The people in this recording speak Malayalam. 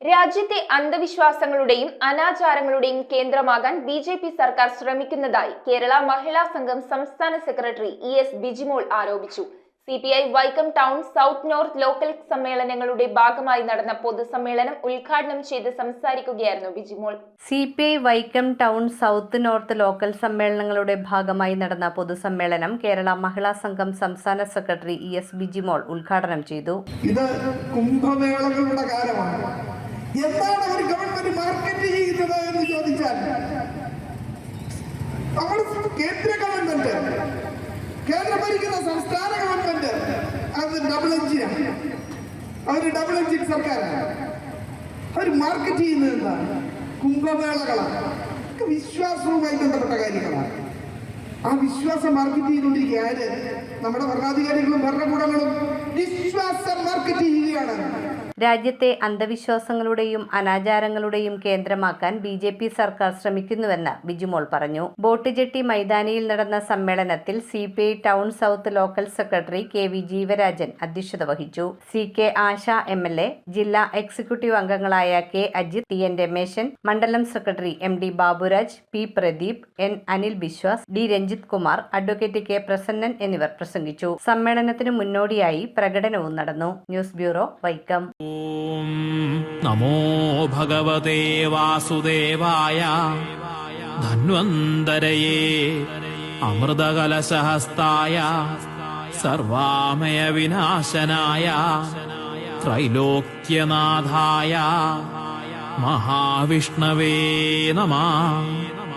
രാജ്യത്തെ അന്ധവിശ്വാസങ്ങളുടെയും അനാചാരങ്ങളുടെയും കേന്ദ്രമാകാൻ ബി.ജെ.പി. സർക്കാർ ശ്രമിക്കുന്നതായി കേരള മഹിളാ സംഘം സംസ്ഥാന സെക്രട്ടറി ഇ.എസ്. ബിജിമോൾ ആരോപിച്ചു. CPI. Vaikom town south north local സമ്മേളനങ്ങളുടെ ഭാഗമായി നടന്ന പൊതുസമ്മേളനം ഉദ്ഘാടനം ചെയ്ത് സംസാരിക്കുകയായിരുന്നു Bijimol. CPI. Vaikom town south north local സമ്മേളനങ്ങളുടെ ഭാഗമായി നടന്ന പൊതുസമ്മേളനം കേരള മഹിളാ സംഘം സംസ്ഥാന സെക്രട്ടറി ഇ.എസ്. ബിജിമോൾ ഉദ്ഘാടനം ചെയ്തു. ഇത് കുംഭമേളകളുടെ കാലമാണ്. എന്താണ് ഒരു ഗവൺമെന്റ് മാർക്കറ്റ് ചെയ്യുന്നത് എന്ന് ചോദിച്ചാൽ, നമ്മൾ കേന്ദ്ര ഗവൺമെന്റ്, കേന്ദ്രം ഭരിക്കുന്ന സംസ്ഥാന ഗവൺമെന്റ് അത് ഡബിൾ എഞ്ചിനാണ്. അവര് ഡബിൾ എഞ്ചിൻ സർക്കാരാണ്. അവർ മാർക്കറ്റ് ചെയ്യുന്നത് എന്താണ്? കുംഭമേളകളാണ്. വിശ്വാസവുമായി ബന്ധപ്പെട്ട കാര്യങ്ങളാണ്. ആ വിശ്വാസം മാർക്കറ്റ് ചെയ്തുകൊണ്ടിരിക്കുക ആര്? നമ്മുടെ ഭരണാധികാരികളും ഭരണകൂടങ്ങളും വിശ്വാസം മാർക്കറ്റ് ചെയ്യുകയാണ്. രാജ്യത്തെ അന്ധവിശ്വാസങ്ങളുടെയും അനാചാരങ്ങളുടെയും കേന്ദ്രമാക്കാൻ ബി.ജെ.പി. സർക്കാർ ശ്രമിക്കുന്നുവെന്ന് ബിജിമോൾ പറഞ്ഞു. ബോട്ട് ജെട്ടി മൈതാനിയിൽ നടന്ന സമ്മേളനത്തിൽ CPI. Town south local secretary K V. Jeevarajan അധ്യക്ഷത വഹിച്ചു. സി.കെ. ആശ എം.എൽ.എ, ജില്ലാ എക്സിക്യൂട്ടീവ് അംഗങ്ങളായ കെ. അജിത്, ടി.എൻ. രമേശൻ, മണ്ഡലം secretary M D. Baburaj, P. Pradeep, N. Anil Biswas, D. Ranjith Kumar, advocate K. Prasannan എന്നിവർ പ്രസംഗിച്ചു. സമ്മേളനത്തിന് മുന്നോടിയായി പ്രകടനവും നടന്നു. News bureau, Vaikom. നമോ ഭഗവതേ വാസുദേവായ ധന്വന്തരയേ അമൃതകലശഹസ്തായ സർവാമയ വിനാശനായ ത്രൈലോക്യനാഥായ മഹാവിഷ്ണവേ നമഃ.